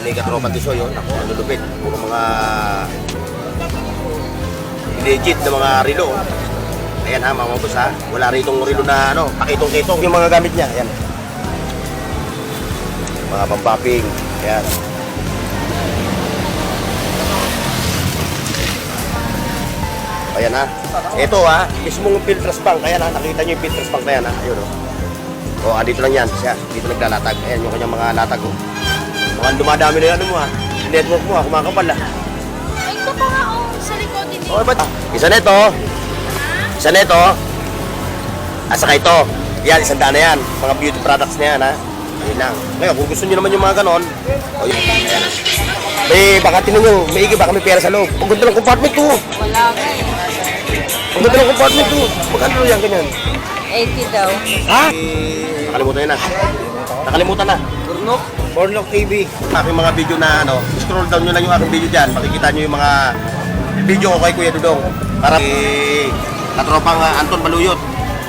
Ni Katropa Tisoy yun. Ako, ang lulupit. Puro mga legit na mga relo. Ayan ha, mga boss ha. Wala ritong relo na ano, pakitong-kitong yung mga gamit niya. Ayan. Mga pampaping. Ayan. Ayan ha. Ito ha, mismong filters bank. Ayan ha, nakita nyo yung filters bank na yan ha. Ayun o. O, andito lang yan. Siya, dito naglalatag. Ayan yung kanyang mga latag o. Mukhang dumadami na yung ano mo ha. Network mo ha, kumakapal ha. Ay, ito pa nga sa likod hindi. O, ba't? Isa neto. Isa neto. At saka ito. Yan, isang daan na yan. Mga beauty products na yan ha. Ayun lang. Ngayon, kung gusto nyo naman yung mga ganon. O, yun. Ayan. Baka tinan nyo, maigi baka may pera sa loob. Ang ganda ng compartment to. Wala nga eh. Ang ganda ng compartment to. Magkano yan ganyan? 80 daw. Ha? Nakalimutan yun na. Nakalimutan na. Bornok TV. Aking mga video na ano, scroll down nyo lang yung aking video dyan. Makikita nyo yung mga video ko kay Kuya Dudong. Para katropang Anton Baluyot.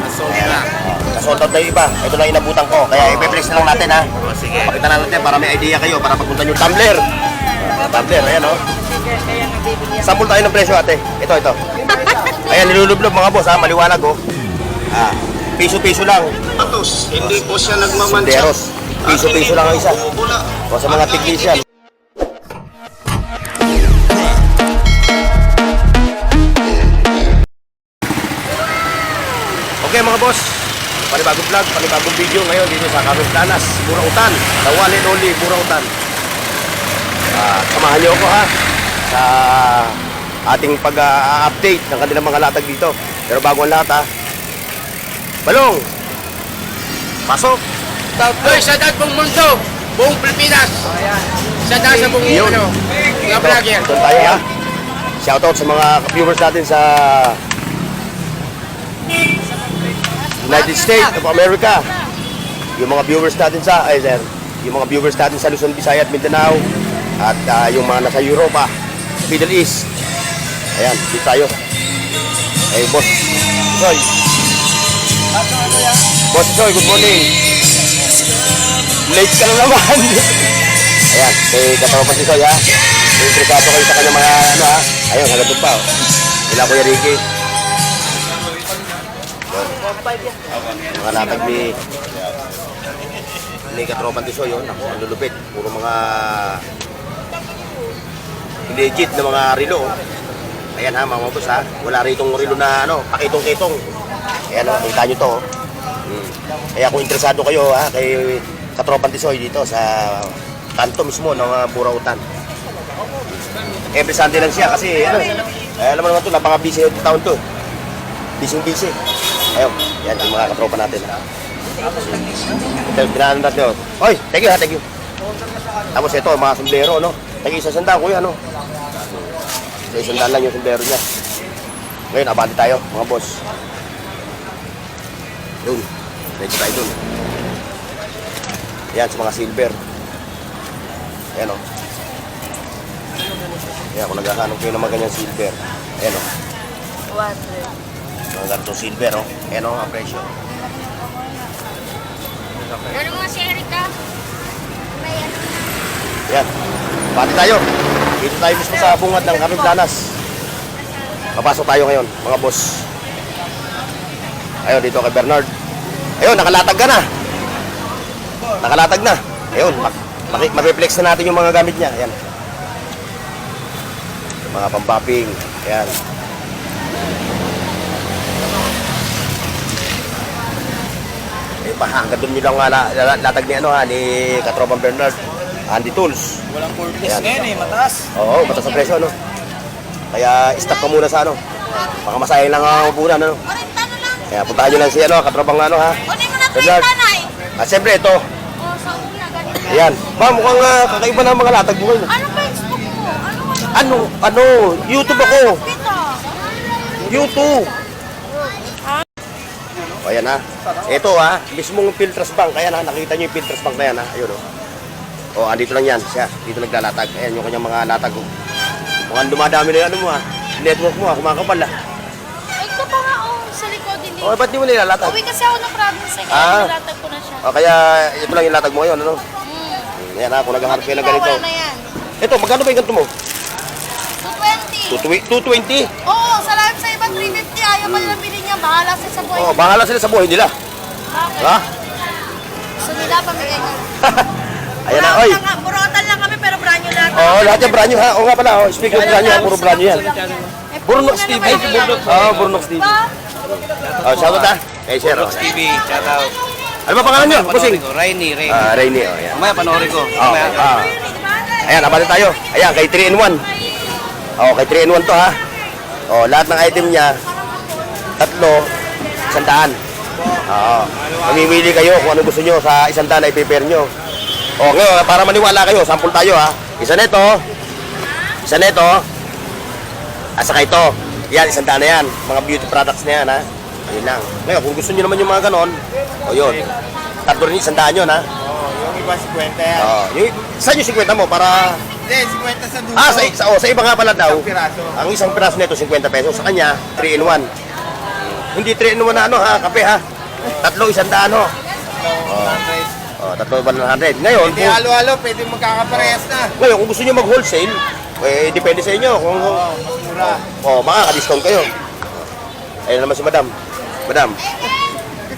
Nasold out na yung iba. Ito lang inabutan ko. Kaya i-flex na lang natin ha. Sige. Pakita na natin para may idea kayo. Para pagpunta nyo tumbler. Tumbler, ayan o. Kaya nga bibigyan. Sample tayo ng presyo ate. Ito. Ayan, nilulublob mga boss ha. Maliwanag o. Piso-piso lang. Hindi po siya nagmamansya. Senderos. Piso-piso lang ang isa. O sa mga technician. Okay mga boss. Panibagong vlog, panibagong video ngayon dito sa Carmen Planas, Burautan. The one and only Burautan. Samahan niyo ako ha sa ating pag-update ng kanilang mga latag dito. Pero bago ang lahat ha, Balong! Pasok! Hoy, sa dad buong mundo, buong Pilipinas. Sa dad sa buong Yun. ano, mga vlogger. Doon tayo ha. Shoutout sa mga viewers natin sa United States of America. Yung mga viewers natin sa yung mga viewers natin sa Luzon, Visayas, Mindanao at yung mga nasa Europa, Middle East. Ayan, dito tayo. Hey, boss Soy. Boss Soy, good morning. Late ka na naman. Ayan, kay Katropa Tisoy ha. Interesado kayo sa kanyang mga ano ha. Ayun, halagot pa. Sila Kuya Ricky. Mga latag ni Katropa Tisoy yun. Ako, ang lulupit. Puro mga legit na mga relo. Ayan ha, mga boss ha. Wala ritong relo na ano, pakitong-kitong. Ayan o, kita nyo to. Kaya kung interesado kayo ha, kay Katropa Tisoy dito sa kanto mismo ng Burautan. Every Sunday lang siya kasi ano, alam mo naman ito, napaka-busy yung taon to. Busy. Ayun, yan yung mga katropa natin. Ito, pinaanan natin yun. Oy, thank you ha, thank you. Tapos ito, mga sombrero, no? Thank you, $100 kuya, no? So, $100 lang yung sombrero niya. Ngayon, abante tayo, mga boss. Yun, ready tayo dun. Yan, sa mga silver. Ayan o. Ayan, kung naghahanap kayo ng mga ganyan silver. Ayan o. 100. Mga ganitong silver o. Ayan o, ang presyo. Ano nga si Erika? Ayan. Pati tayo. Dito tayo mismo sa bungad ng Carmen Planas. Papasok tayo ngayon, mga boss. Ayun, dito kay Bernard. Ayun, nakalatag ka na. Nakalatag na. Ayun, ma-reflex na natin yung mga gamit niya. Ayan. Mga pambapping. Ayan. Hanggang doon nyo lang latag ni ano ha, ni Katropang Bernard. Andy Tools. Walang cordless ngayon eh, mataas. Oo, mataas ang presyo ano. Kaya stop ka muna sa ano. Baka masayang lang ang upunan ano. Kaya puntahan nyo lang si ano, Katropang ano ha. Kunin mo na Bernard. tanay. At siyempre ito. Oh, sa una, ganito. Ayan. Ba, mukhang kakaiba na ang mga latag mo ngayon. Ano Facebook mo? Ano? YouTube ako. Dito. YouTube. O, ayan ha. Ito ha, mismong filters bank. Ayan ha, nakita nyo yung filters bank na yan ha. Ayun o. O, andito lang yan. Siya, dito naglalatag. Ayan yung kanyang mga latag. Mukhang dumadami na yung ano mo ha. Network mo ha, kumakapal ha. Ay, ito pa nga sa likod hindi. O, ba't di mo nilalatag? Uwi kasi ako ng province eh, Ah. kaya nilatag ko na siya. O, kaya ito lang yung latag mo ngayon, ano? Ayan ha, kung naghahanap kayo ng ganito. Wala na yan. Ito, magkano ba yung ganito mo? 220. 220? Oo, sa lahat sa iba 350. Ayaw pa nilang bilhin niya. Bahala sila sa buhay. Oh, bahala sila sa buhay nila. Bakit? Ha? Gusto nila pamigay niya. Ayan na, oy. Burotan lang kami pero brand new lahat. Oo, lahat yung brand new ha. Oo nga pala, oh. Speaking of brand new, ha, puro brand new yan. Burnox TV. Oo, Burnox TV. Oh, shoutout ha. Eh, sir. Oh. TV, shout out. Ano ba pangalan nyo? Kusing? Panoorin ko, Rainy. Rainy, oh, yan. Mamaya panoorin ko. Okay, Ayan, abali tayo. Ayan, kay 3-in-1. Oh, kay 3-in-1 to ha. Oh, lahat ng item niya, 3, 100. Oo. Mamimili kayo kung ano gusto nyo sa 100 na i-prepare nyo. Oh, ngayon, para maniwala kayo, sample tayo ha. Isa nito, at saka ito. Yan, 100 na yan. Mga beauty products na yan ha. Ayun lang. Ngayon, kung gusto nyo naman yung mga ganon, o yun. 3 rin, 100 yun ha. Yung iba 50 yan. Saan yung 50 mo? Para... Hindi, 50 sa dulo. Sa iba nga pala daw, Piraso. ang isang piraso nito 50 pesos. Sa kanya, 3-in-1. Hindi 3-in-1 na ano ha, kape ha. 3, 100 ho. Oh, 3 ba na 100. Ngayon, Hindi halo-halo, pwede magkakaparehas na. ngayon, kung gusto niyo mag-wholesale, eh, depende sa inyo. Kung, Mas mura. makaka-discount kayo. Ayun naman si Madam. Madam.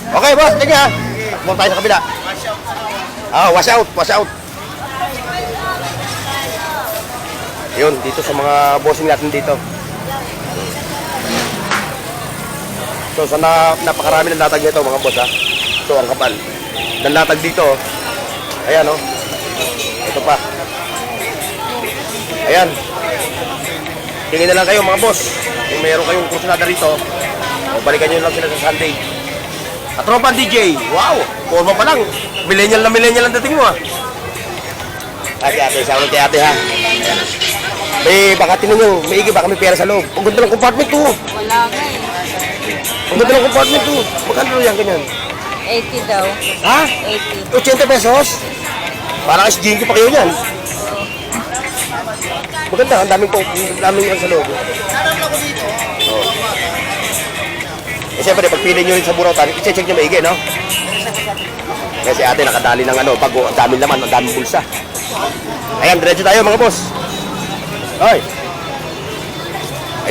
Okay, boss. Sige ha. Takbo tayo sa kabila. Wash out. Yun, dito sa mga bossing natin dito. So, sa napakarami ng latag nito, mga boss ha. Ito, ang kapal. Ng latag dito, oh. Ayan, oh. Ito pa. Ayan. Tingin na lang kayo, mga boss. Kung mayroon kayong kursunada rito, o balikan nyo lang sila sa Sunday. At tropa DJ, wow! Forma pa lang. Millennial lang dating mo, ha. Ate, sabi kay ate, ha. Ayan. Baka tinan nyo, maigi, baka may pera sa loob. Ang ganda ng compartment to. Wala nga eh. Ang ganda ng compartment to. Magkano yan, ganyan? 80 daw. Ha? 80. 80 pesos? Parang SGN ko pa kayo niyan. Maganda, ang daming yan sa loob. Oh. Eh, siyempre, pagpili nyo rin sa burotan, i-check nyo maigi, no? Kasi ate, nakadali ng ano, bago, ang daming laman, ang daming bulsa. Ayan, diretso tayo, mga boss. Hoy.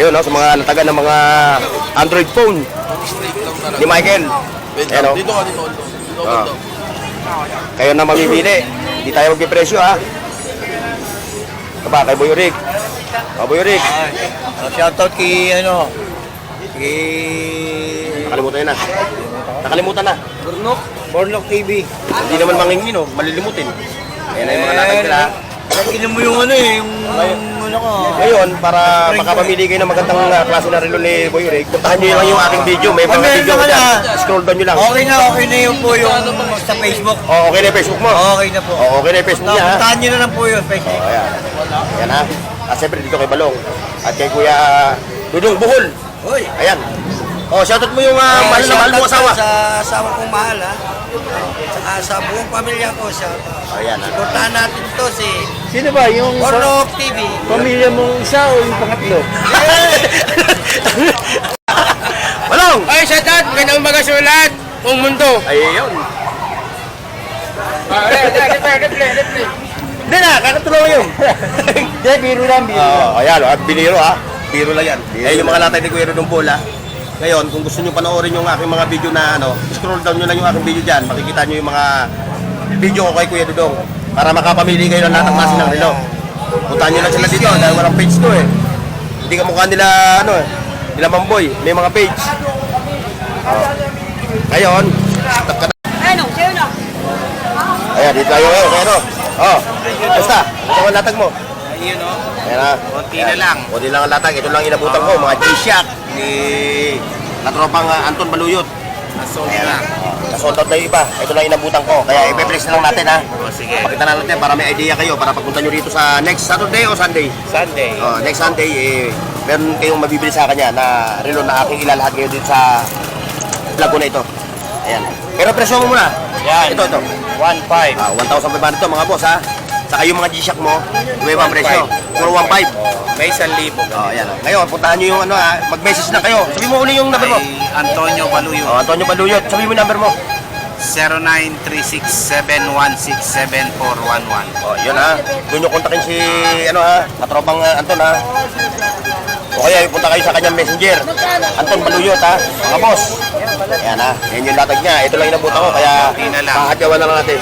Ayun, no, sa mga nataga ng mga Android phone ni Michael. Ayan, no? Dito. Kayo na mamimili. Hindi tayo magpipresyo, ha? Kaya Boy Rick. Boy Rick. Shoutout kay Nakalimutan na. Bornok TV. Hindi naman mangingi, no? Malilimutin. Ayan na yung mga latag nila. Tingnan mo yung yung ano ko. Ngayon, para makapamili kayo ng magandang klase na relo ni Boy Rick, puntahan nyo lang yung aking video. May mga video ko dyan. Scroll down nyo lang. Okay na yun po yung sa Facebook. Oh, okay na yung Facebook mo. Okay na po. Oh, okay na yung Facebook niya, ha? Puntahan nyo na lang po yun, Facebook. Oh, ayan. Ayan, ha? At siyempre dito kay Balong. At kay Kuya Dudong Buhol. Hoy. Ayan. Oh, shoutout mo yung mahal na mahal mong asawa. Sa asawa kong mahal, ha? Saka sa buong pamilya ko, Oh, ayan, ha? puntahan natin to si Sino ba? Yung Bornok TV. pamilya mong isa o yung pangatlo? Balong! Ay, shout out! Magandang umaga sa lahat! Buong mundo! Ayun. Replay. Hindi na, kakatulo yun. Hindi, biro lang, biro lang. Oh, ayan, biniro ha. Biro lang yan. Ayun yung mga latay ni Kuya Dudong Buhol, ha. Ngayon, kung gusto nyo panoorin yung aking mga video na ano, scroll down nyo lang yung aking video dyan. Makikita nyo yung mga video ko kay Kuya Dudong. Para makapamili kayo ng lahat ng klase ng relo. Puntahan nyo lang sila dito dahil walang page to eh. Hindi ka mukha nila, ano eh, nila Mamboy. May mga page. Oh. Ngayon, tap ka na. Ayan, dito tayo ngayon. Kaya ano? Oh, basta. Ito ang latag mo. Ayun, no? Ayan ha. Konti na lang. Konti lang ang latag. Ito lang inabutan ko. Mga G-Shock ni katropang Anton Baluyot. Nasold Ayan. na. Nasold out na yung iba. Ito lang inabutan ko. Kaya i-flex na lang natin ha. O, sige. Pakita na natin para may idea kayo. Para pagpunta nyo dito sa next Saturday o Sunday. Sunday. Oh, next Sunday, meron kayong mabibili sa kanya na relo na aking ilalahad ngayon dito sa vlog ko na ito. Ayan. Pero presyo mo muna. Yan. Ito. 1.5. 1,500 to mga boss ha. Saka yung mga G-Shock mo, iba ang presyo. Puro 1,500. May 1,000. Oh, ayan. Ngayon, puntahan nyo yung ano ha. Mag-message na kayo. Sabi mo uli yung number mo. Kay Antonio Baluyo. Oh, Antonio Baluyot. Sabi mo yung number mo. 0936-716-7411. O, yun ha. Doon nyo kontakin si, ano ha, katropang Anton ha. O kaya, punta kayo sa kanyang messenger. Anton Baluyot ha, mga boss. Ayan ha, yan yung latag niya. Ito lang inabutan ko, kaya kakadyawan na lang natin.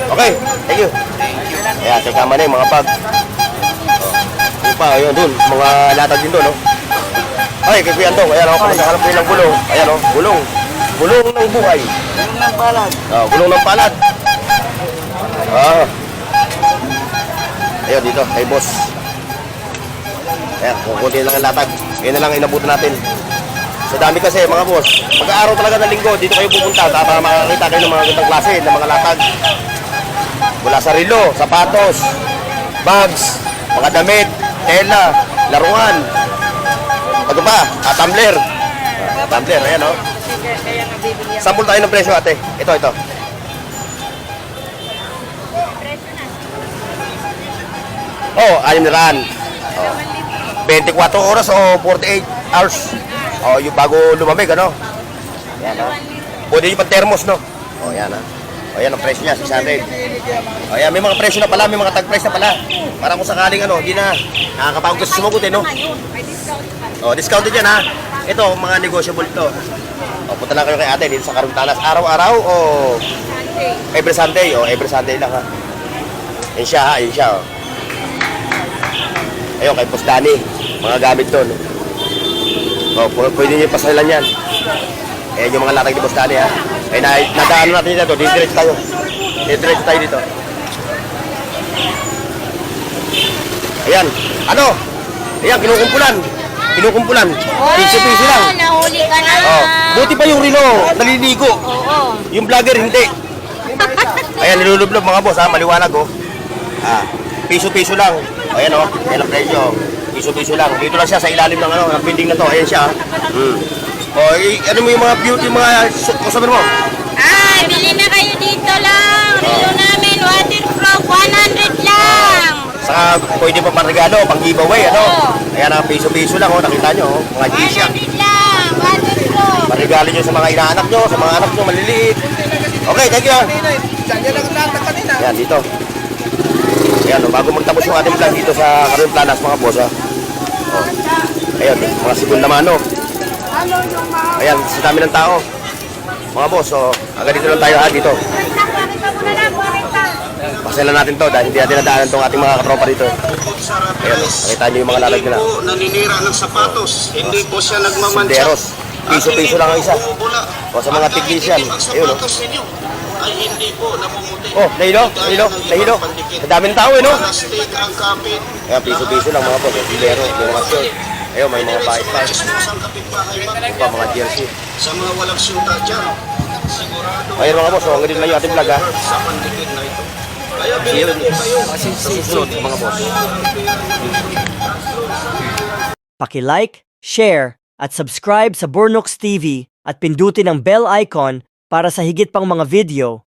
Okay, thank you. Ayan, teka man yung mga bag. Yung pa, ayun dun, mga latag din doon, no? Ay, kay Kuya Antong, ayan o, kung naghahanap kayo ng gulong. Ayan o, gulong. Gulong ng buhay. Gulong ng palad. Gulong ng palad. Ayun, dito, kay boss. Ayan, kung kunti lang ang latag. Yan na lang inabutan natin. Sa dami kasi, mga boss. Pag-aaraw talaga ng linggo, dito kayo pupunta para makakita kayo ng mga gandang klase, ng mga latag. Mula sa relo, sapatos, bags, mga damit, tela, laruan. Ano pa? Tumbler. Tumbler, ayan o. Sample tayo ng presyo, ate. Ito. Oh, 6 na raan. 24 oras o 48 hours. Oh, yung bago lumamig, ano? Yan ha. Pwede yung pang-thermos, no? Oh, yan ha. O yan ang presyo niya, 600. O yan, may mga presyo na pala, may mga tag-price na pala. Para kung sakaling ano, hindi na nakakapagod kasi sumagot eh, no? O, discounted yan ha. Ito, mga negotiable to. O, punta lang kayo kay ate dito sa Caruntanas. Araw-araw o every Sunday? O, every Sunday lang ha. Yan siya ha, yan siya o. Ayun, kay Boss Danny. Mga gamit to, no? O, pwede nyo pasalan yan. Ayan yung mga latag ni Boss Danny ha. Eh, nadaan natin dito. Didiretso tayo. Didiretso tayo dito. Ayan. Ano? Ayan, kinukumpulan. Piso-piso lang. Nahuli ka na. Oh, buti pa yung relo. Naliligo. Oo. Yung vlogger, hindi. Ayan, nilulublob mga boss ha. Maliwanag oh. Piso-piso lang. Ayan oh. Ayan ang presyo. Piso-piso lang. Dito lang siya sa ilalim ng ano, ng building na to. Ayan siya. Oh, ano mo yung mga beauty, mga customer mo? Bili na kayo dito lang. Relo namin, waterproof, 100 lang. Saka pwede pa pang-regalo, pang-giveaway, ano? Ayan ang piso-piso lang, oh. Nakita nyo, oh. Mga G-Shock. 100 lang, waterproof. Pang-regalo nyo sa mga inaanak nyo, sa mga anak nyo maliliit. Okay, thank you. Ayan, dito. Ayan, oh, bago magtapos yung ating vlog dito sa Caruntanas, mga boss, ha. Oh. Ayan, mga sigun naman, oh. Ayan, sa dami ng tao. Mga boss, so, agad dito lang tayo ha, dito. Pasalan natin to dahil hindi natin nadaanan tong ating mga katropa dito. Ayan, nakita nyo yung mga lalag nila. Naninira ng sapatos. Hindi po siya nagmamansya. Sinderos, piso-piso lang ang isa. O sa mga technician, ayun o. Ay hindi po namumuti. Oh, nahilo. Ang dami ng tao eh, no? Plastic ang kapit. Ayan, piso-piso lang mga boss. Sinderos, yung mga shirt. Ayun, may mga pahit-pahit. Isang kapitbahay Yung pa, mga jersey. sa mga walang syuta dyan. Sigurado Ayun mga boss, hanggang din lang yung ating vlog ha. sa pandikit na ito. Kaya bilhin po kayo. Sa susunod mga boss. Paki-like, share, at subscribe sa Bornox TV at pindutin ang bell icon para sa higit pang mga video